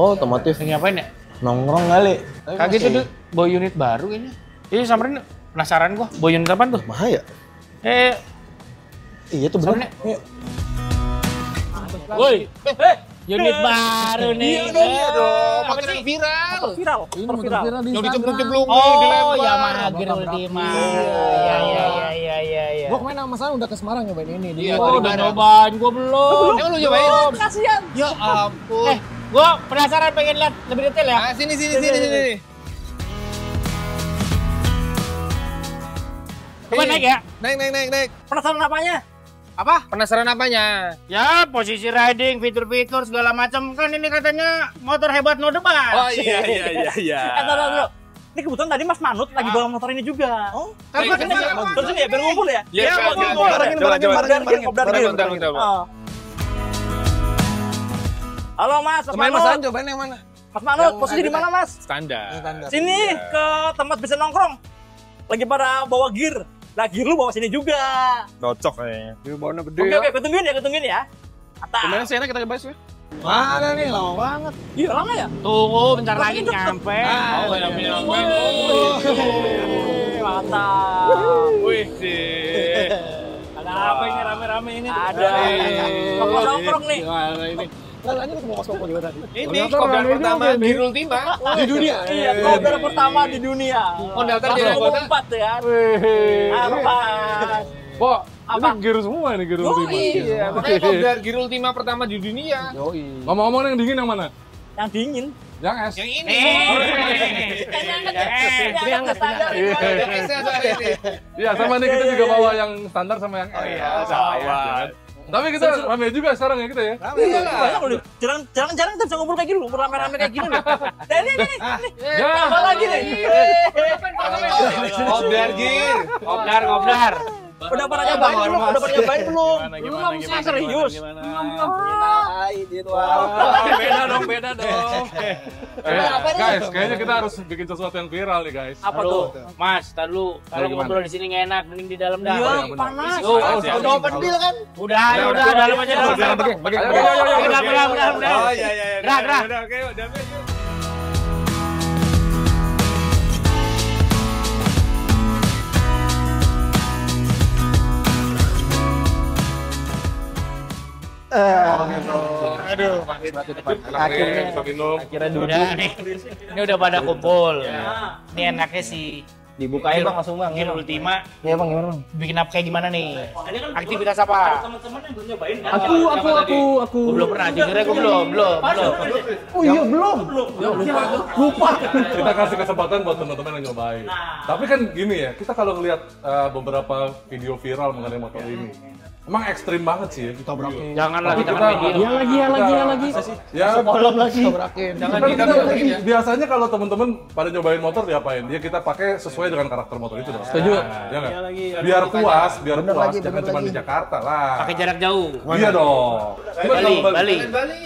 Oh, otomotif. Lagi ngapain ya? Nongkrong kali. Kaget tuh bawa unit baru kayaknya. Iya samperin penasaran gua. Bawa unit apaan tuh? Bahaya. Iya tuh bener. Iya. Woi, unit baru nih. Iya dong, motor yang viral. Viral. Yang diceblok-ceblok. Oh, Yamaha Ultima. Iya. Gua kemarin sama San udah ke Semarang nyobain ini. Iya, Oh, udah nyobain, gua belum. Emang lu nyobain? Kasihan. Ya ampun. Gua penasaran pengen lihat lebih detail ya. Ah, sini. Coba naik ya. Naik. Penasaran apanya? Apa? Penasaran apanya? Ya, posisi riding, fitur-fitur segala macam kan ini katanya motor hebat no debat. Oh iya. Taruh. Ini kebetulan tadi Mas Manut lagi bawa motor ini juga. Oh, Kan terus ini ya biar ngumpul ya? Iya, Barengin. Bentar. Halo Mas, Kemarin Mas An cobain yang mana? Mas Manut, posisi di mana Mas? Standar. Sini ke tempat bisa nongkrong. Lagi pada bawa gear. Lah gear lu bawa sini juga. Cocok kayaknya. Dia bawanya gede. Oke, ketungguin ya. Atas. Kemarin sih enak kita ngebahas ya. Mana nih lama banget. Iya, lama ya? Tunggu bentar lagi nyampe. Nyampe. Mantap. Wih sih. Ada apa ini rame-rame ini? Ada. Mau nongkrong nih. Lalu ketemu Mas Popo juga tadi. Ini kopdar pertama di Ultima. Di dunia. Iya, kopdar pertama di dunia. Oh, daftar jadi anggota. 4 ya. Apa? Kok Apa? ini gear semua nih, gear Ultima. Iya, makanya kopdar di Ultima pertama di dunia. Ngomong-ngomong yang dingin yang mana? Yang dingin. Yang es. Yang ini. Ini hangat standar. Yang esnya soalnya ini. Iya, sama nih kita juga bawa yang standar sama yang es. Oh iya, sahabat. Tapi kita rame juga sekarang ya kita ya. Iya, banyak loh. Jarang-jarang kita bisa ngumpul kayak gini, ngumpul rame-rame kayak gini loh. Dan ini. Ya. Apa lagi nih? Kopdar Gir. Ngobdar. Udah pernah nyobain belum? Belum, saya serius. Beda dong. Guys, kayaknya kita harus bikin sesuatu yang viral nih guys. Apa tuh? Mas, tar dulu. Kalau Gimana? ngobrol di sini nggak enak, mending di dalam dah. Iya, panas. Udah open deal kan? Udah, dalam aja dalam. Udah. Oh iya. Gerak. Udah, oke, udah. Aduh. Akhirnya udah nih. Ini udah pada kumpul. Ini enaknya sih. Dibukain Bang langsung Bang. Gear Ultima. Iya Bang, gimana Bang? Bikin apa kayak gimana nih? Aktivitas apa? Teman-teman yang belum nyobain. Aku. Gue belum pernah, jujur gue belum. Oh iya belum. Lupa. Kita kasih kesempatan buat teman-teman yang nyobain. Tapi kan gini ya, kita kalau ngeliat beberapa video viral mengenai motor ini, emang ekstrim banget sih ya. Kita berakin. Janganlah kita Kita- video. Iya lagi. Ya, Kolom lagi. Jangan kan kita kita biasanya kalau teman-teman pada nyobain motor diapain? Dia kita pakai sesuai dengan karakter motor itu dong. Setuju. Ya nggak? Biar puas, jangan cuma di Jakarta lah. Pakai jarak jauh. Iya dong. Gimana kalau ke Bali.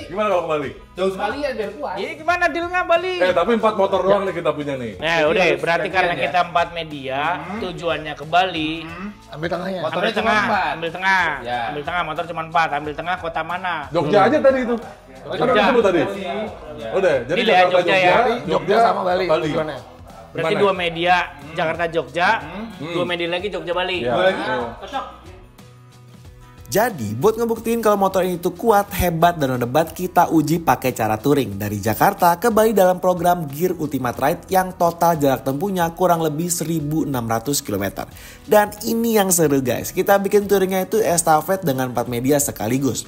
Gimana kalau ke Bali? jauh sekali ya biar kuat. Ini gimana dealnya Bali? Tapi 4 motor doang nih kita punya nih. Nah udah, berarti karena kita 4 media, tujuannya ke Bali. Ambil tengahnya. Ambil Motornya cuma tengah, 4. ambil tengah, Ya. ambil tengah, motor cuma 4, ambil tengah kota mana? Jogja aja tadi itu. Kan udah disebut tadi. Udah, jadi Pilih ya, Jakarta Jogja ya. Jogja sama Bali. Tujuannya. Berarti Gimana? 2 media, Jakarta Jogja, 2 media lagi Jogja Bali. Ya. Jadi, buat ngebuktiin kalau motor ini tuh kuat, hebat, dan debat, kita uji pakai cara touring dari Jakarta ke Bali dalam program Gear Ultimate Ride yang total jarak tempuhnya kurang lebih 1.600 km. Dan ini yang seru guys, kita bikin touringnya itu estafet dengan 4 media sekaligus.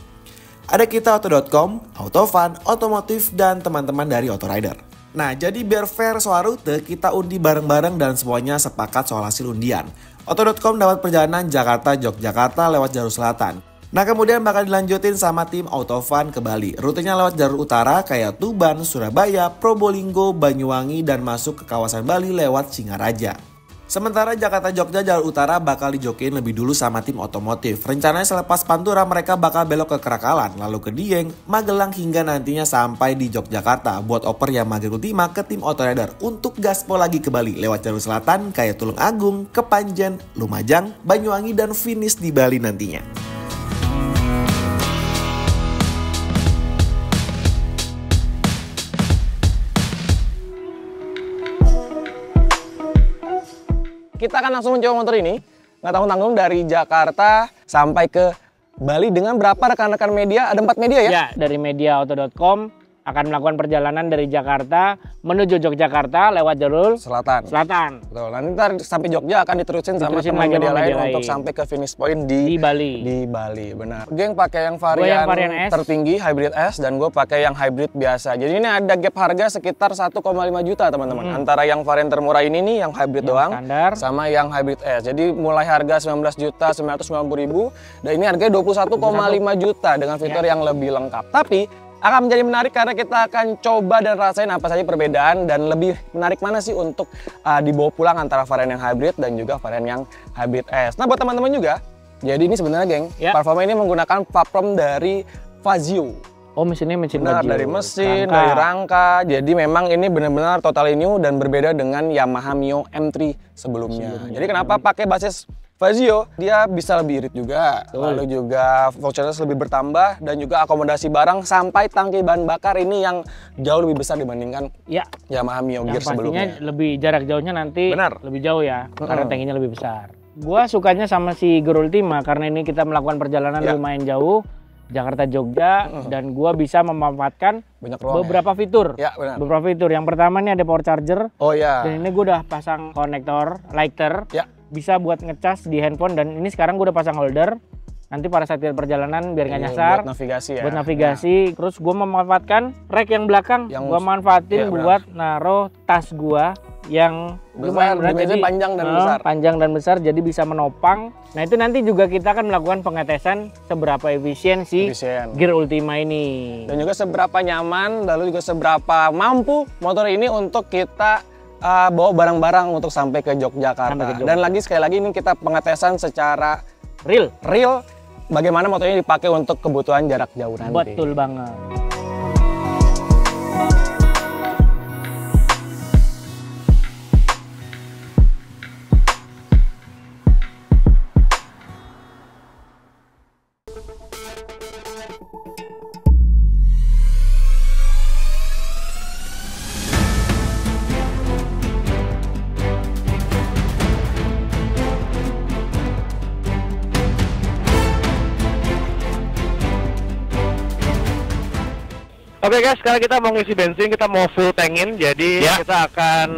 Ada kita Auto.com, Autofun, Otomotif, dan teman-teman dari Autorider. Nah, jadi biar fair soal rute, kita undi bareng-bareng dan semuanya sepakat soal hasil undian. Auto.com dapat perjalanan Jakarta-Yogyakarta lewat jalur selatan. Nah kemudian bakal dilanjutin sama tim Autofun ke Bali. Rutenya lewat jalur utara kayak Tuban, Surabaya, Probolinggo, Banyuwangi, dan masuk ke kawasan Bali lewat Singaraja. Sementara Jakarta-Jogja jalur utara bakal dijokiin lebih dulu sama tim otomotif. Rencananya selepas Pantura mereka bakal belok ke Kerakalan, lalu ke Dieng, Magelang hingga nantinya sampai di Yogyakarta buat oper Yamaha Ultima ke tim Autorider untuk gaspol lagi ke Bali lewat jalur selatan kayak Tulung Agung, Kepanjen, Lumajang, Banyuwangi, dan finish di Bali nantinya. kita akan langsung mencoba motor ini. Nggak tanggung-tanggung dari Jakarta sampai ke Bali dengan berapa rekan-rekan media? Ada 4 media ya? Ya, dari mediaauto.com akan melakukan perjalanan dari Jakarta menuju Yogyakarta lewat jalur Selatan. Betul. Nanti ntar sampai Jogja akan diterusin sama teman media lain untuk sampai ke finish point di Bali. Di Bali, benar. Geng pakai yang varian S tertinggi hybrid S dan gue pakai yang hybrid biasa. Jadi ini ada gap harga sekitar 1,5 juta teman-teman. Antara yang varian termurah ini nih yang hybrid doang standar sama yang hybrid S. Jadi mulai harga 19.990.000 dan ini harganya 21,5 juta dengan fitur yang lebih lengkap. Tapi akan menjadi menarik karena kita akan coba dan rasain apa saja perbedaan dan lebih menarik mana sih untuk dibawa pulang antara varian yang hybrid dan juga varian yang hybrid S. Nah buat teman-teman juga, jadi ini sebenarnya geng, Performa ini menggunakan platform dari Fazio. Oh mesinnya mesin benar, Fazio. dari mesin, dari rangka. Jadi memang ini benar-benar total new dan berbeda dengan Yamaha Mio M3 sebelumnya. Jadi kenapa pakai basis Fazio? Dia bisa lebih irit juga, lalu juga functionalitas lebih bertambah dan juga akomodasi barang sampai tangki bahan bakar ini yang jauh lebih besar dibandingkan Yamaha Mio Gear sebelumnya. Lebih jarak jauhnya nanti lebih jauh ya, karena tangkinya lebih besar. Gua sukanya sama si Gear Ultima karena ini kita melakukan perjalanan lumayan jauh, Jakarta Jogja, dan gua bisa memanfaatkan beberapa fitur. Beberapa fitur. Yang pertama ini ada power charger. Dan ini gua udah pasang konektor lighter. Bisa buat ngecas di handphone dan ini sekarang gue udah pasang holder. Nanti pada saat perjalanan biar nggak nyasar. Buat navigasi ya. Buat navigasi. Terus gue memanfaatkan rack yang belakang. Gue manfaatin buat naruh tas gue yang lumayan berat. Jadi panjang dan besar. Panjang dan besar jadi bisa menopang. Nah itu nanti juga kita akan melakukan pengetesan seberapa efisien si Gear Ultima ini. Dan juga seberapa nyaman, lalu juga seberapa mampu motor ini untuk kita bawa barang-barang untuk sampai ke Yogyakarta. Dan sekali lagi ini kita pengetesan secara real bagaimana motor ini dipakai untuk kebutuhan jarak jauh nanti. Betul banget. Oke guys, sekarang kita mau ngisi bensin, kita mau full tankin, jadi kita akan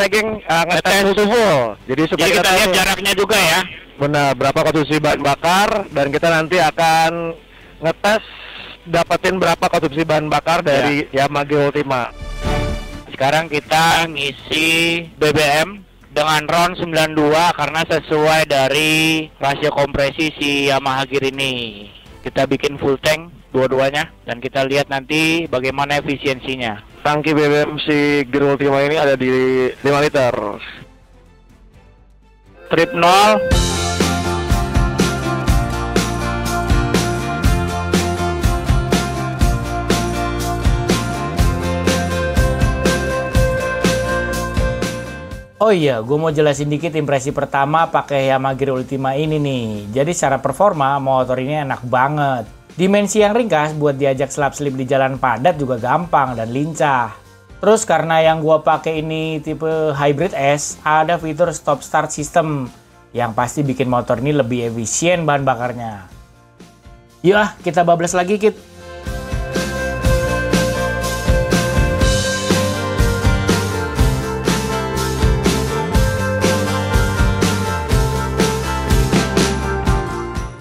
geng, ngetes full. Jadi supaya kita lihat jaraknya juga ya. Benar, berapa konsumsi bahan bakar dan kita nanti akan ngetes dapetin berapa konsumsi bahan bakar dari Yamaha Gear Ultima. Sekarang kita ngisi BBM dengan RON 92 karena sesuai dari rasio kompresi si Yamaha Gear ini. Kita bikin full tank dua-duanya dan kita lihat nanti bagaimana efisiensinya. Tangki BBM si Gear Ultima ini ada di 5 liter. Trip 0. Oh iya, gue mau jelasin dikit impresi pertama pakai Yamaha Gear Ultima ini nih. Jadi secara performa motor ini enak banget. Dimensi yang ringkas buat diajak selap-selip di jalan padat juga gampang dan lincah. Terus karena yang gua pakai ini tipe hybrid S, ada fitur stop start system yang pasti bikin motor ini lebih efisien bahan bakarnya. Yuk kita bablas lagi Kit.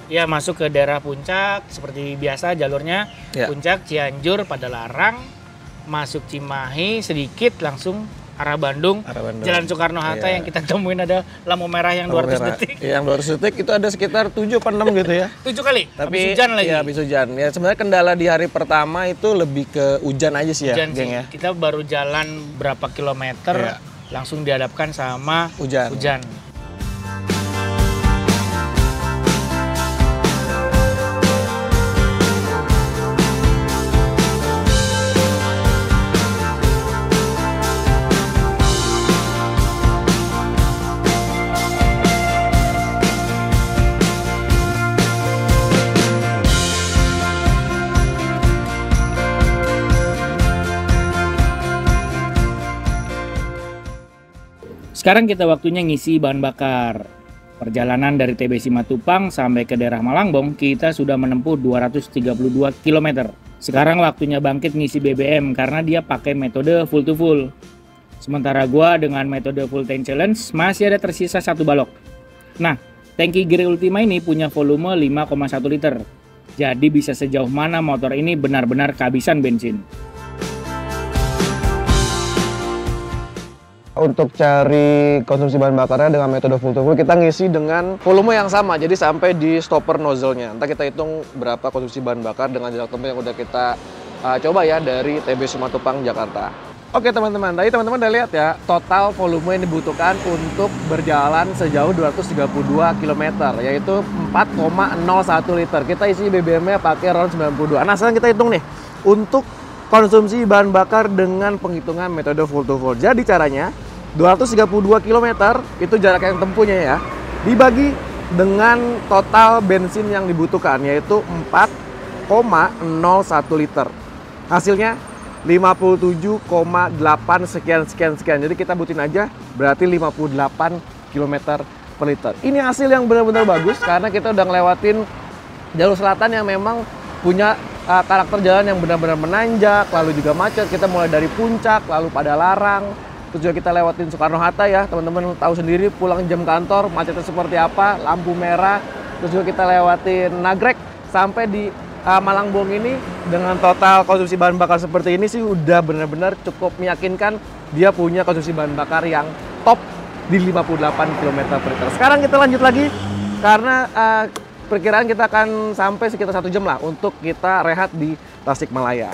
Ya masuk ke daerah Puncak seperti biasa jalurnya Puncak, Cianjur, Padalarang, masuk Cimahi sedikit langsung arah Bandung. Jalan Soekarno-Hatta yang kita temuin ada lampu merah yang 200 detik. Yang 200 detik itu ada sekitar 7 atau 6 gitu ya. 7 kali? Tapi habis hujan lagi? Iya habis hujan. Ya sebenarnya kendala di hari pertama itu lebih ke hujan aja sih ya, geng ya. Kita baru jalan berapa kilometer langsung dihadapkan sama hujan. Sekarang kita waktunya ngisi bahan bakar. Perjalanan dari TB Simatupang sampai ke daerah Malangbong kita sudah menempuh 232 km. Sekarang waktunya bangkit ngisi BBM karena dia pakai metode full to full. Sementara gua dengan metode full tank challenge masih ada tersisa 1 balok. Nah, tangki Gear Ultima ini punya volume 5,1 liter. Jadi bisa sejauh mana motor ini benar-benar kehabisan bensin. Untuk cari konsumsi bahan bakarnya dengan metode full to full, kita ngisi dengan volume yang sama, jadi sampai di stopper nozzle-nya. Ntar kita hitung berapa konsumsi bahan bakar dengan jarak tempuh yang udah kita coba ya dari TB Simatupang, Jakarta. Oke teman-teman, tadi teman-teman udah lihat ya, total volume yang dibutuhkan untuk berjalan sejauh 232 km, yaitu 4,01 liter. Kita isi BBM-nya pakai RON 92. Nah, sekarang kita hitung nih, untuk konsumsi bahan bakar dengan penghitungan metode full to full. Jadi caranya, 232 km itu jarak yang tempuhnya ya, dibagi dengan total bensin yang dibutuhkan, yaitu 4,01 liter. Hasilnya 57,8 sekian. Jadi kita butuhin aja berarti 58 km per liter. Ini hasil yang benar-benar bagus karena kita udah ngelewatin jalur selatan yang memang punya karakter jalan yang benar-benar menanjak, lalu juga macet. Kita mulai dari puncak, lalu pada Larang, terus juga kita lewatin Soekarno-Hatta ya, teman-teman tahu sendiri pulang jam kantor macetnya seperti apa, lampu merah. Terus juga kita lewatin Nagrek sampai di Malangbong ini dengan total konsumsi bahan bakar seperti ini sih udah benar-benar cukup meyakinkan dia punya konsumsi bahan bakar yang top di 58 km per liter. Sekarang kita lanjut lagi karena perkiraan kita akan sampai sekitar 1 jam lah untuk kita rehat di Tasikmalaya.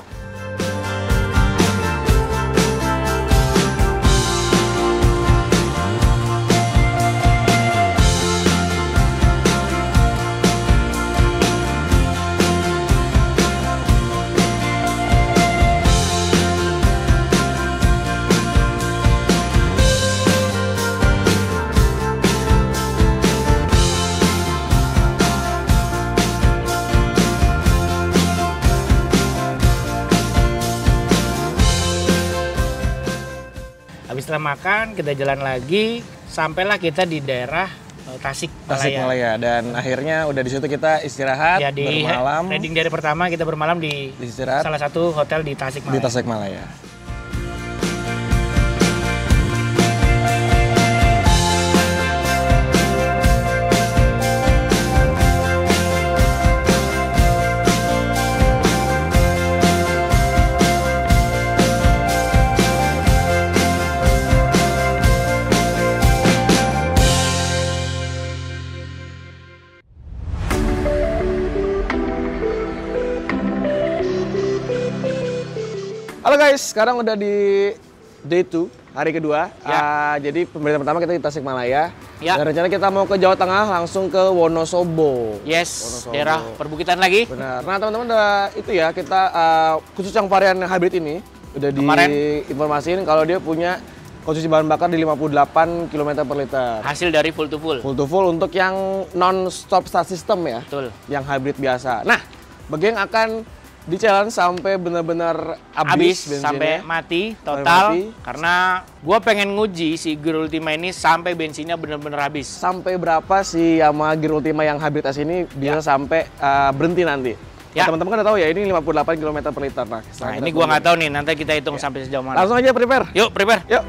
Habis setelah makan, kita jalan lagi, sampailah kita di daerah Tasikmalaya. Dan akhirnya udah di situ kita istirahat, ya, di bermalam. Heading dari pertama kita bermalam di salah satu hotel di Tasikmalaya. Di Tasikmalaya. Halo guys, sekarang udah di day 2, hari kedua. Ya. Jadi pemberitahuan pertama kita di Tasikmalaya. Ya. Dan rencana kita mau ke Jawa Tengah langsung ke Wonosobo. Yes, Wonosobo. daerah perbukitan lagi. Benar. Nah teman-teman udah itu ya, kita khusus yang varian hybrid ini udah diinformasiin kalau dia punya konsumsi bahan bakar di 58 km per liter. Hasil dari full to full. Full to full untuk yang non-stop start system ya. Betul. Yang hybrid biasa. Nah, bagi yang akan di challenge sampai benar-benar habis sampai bensinnya, mati total mati. Karena gua pengen nguji si Gear Ultima ini sampai bensinnya benar-benar habis. Sampai berapa si Yamaha Gear Ultima yang hybrid S ini bisa sampai berhenti nanti. Ya. Teman-teman kan udah tahu ya, ini 58 km per liter. Nah, ini gua nggak tahu nih, nanti kita hitung sampai sejauh mana. Langsung aja prepare. Yuk, prepare. Yuk.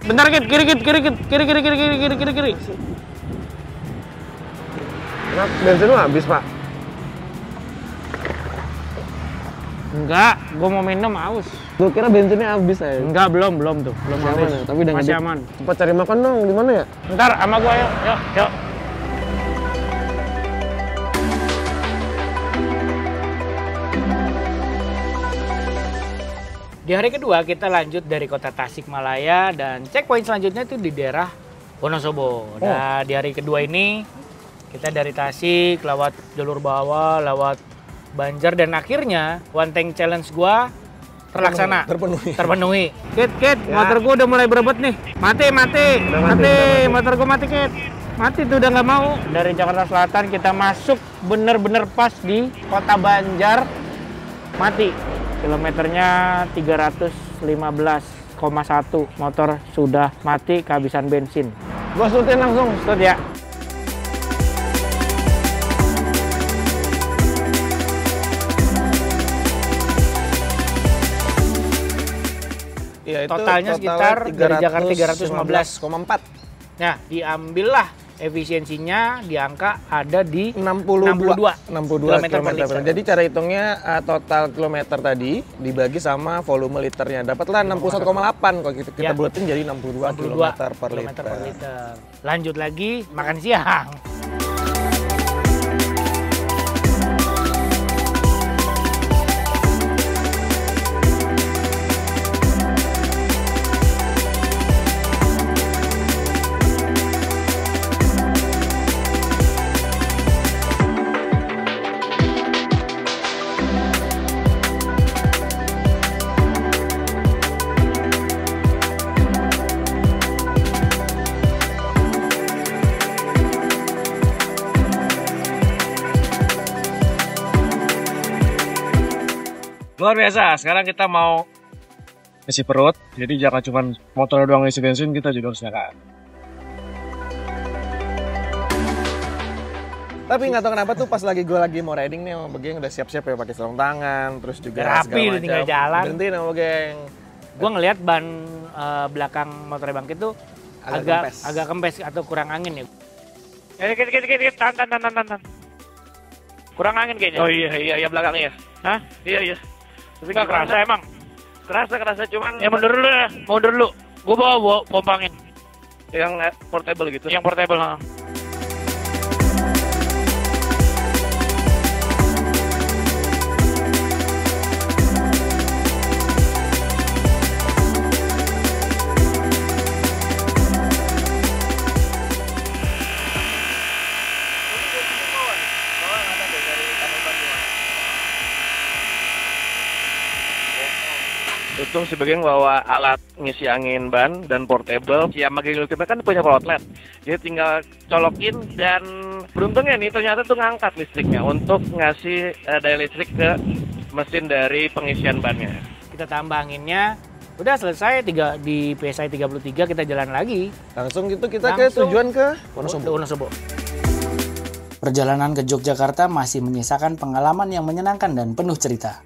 Bentar, kiri. Bensin lu habis, Pak? Enggak, gua mau minum haus. Lu kira bensinnya habis ya? Enggak, belum tuh. Belum Masih habis. aman ya? Tapi udah masih ngedip. aman. Cepat cari makan dong, di mana ya? Ntar sama gua yuk. Di hari kedua kita lanjut dari kota Tasikmalaya dan checkpoint selanjutnya itu di daerah Wonosobo. Nah, di hari kedua ini kita dari Tasik lewat jalur bawah, lewat Banjar dan akhirnya one tank challenge gua terlaksana. Terpenuhi. Kit, motor gua udah mulai berebut nih. Mati. Motor gua mati, Kit. Mati tuh udah nggak mau. Dari Jakarta Selatan kita masuk bener-bener pas di kota Banjar. Mati. Kilometernya 315,1. Motor sudah mati kehabisan bensin. Gua stutin langsung, stut ya. Ya, itu Totalnya sekitar dari Jakarta 315,4. 315,4. Nah, diambillah efisiensinya di angka ada di 62 kilometer per liter. Jadi cara hitungnya total kilometer tadi dibagi sama volume liternya. Dapatlah 61,8 kalau kita buletin jadi 62 kilometer per liter. Lanjut lagi makan siang. Luar biasa, sekarang kita mau isi perut, jadi jangan cuma motor doang isi bensin, kita juga harus nyalakan. Tapi nggak tahu kenapa tuh pas gue lagi mau riding nih sama Begeng udah siap-siap ya pakai sarung tangan, terus juga rapi udah tinggal jalan. Berhentiin sama Begeng. Gue ngelihat ban belakang motor Bang itu agak kempes atau kurang angin ya. Tahan. Kurang angin kayaknya. Oh iya belakangnya. Hah? Iya. Tapi nggak kerasa emang. Kerasa cuman. Ya mundur dulu. Gue bawa pompa angin. Yang portable gitu. Yang portable. Untung si Begeng bawa alat ngisi angin ban dan portable. Si Yamaha Ultima kan punya power outlet. Dia tinggal colokin dan beruntungnya nih ternyata tuh ngangkat listriknya untuk ngasih daya listrik ke mesin dari pengisian bannya. Kita tambah anginnya, udah selesai di PSI 33 kita jalan lagi. Langsung gitu kita ke tujuan ke Wonosobo. Perjalanan ke Yogyakarta masih menyisakan pengalaman yang menyenangkan dan penuh cerita.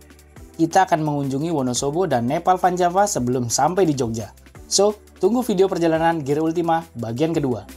Kita akan mengunjungi Wonosobo dan Nepal Van Java sebelum sampai di Jogja. So, tunggu video perjalanan Gear Ultima bagian kedua.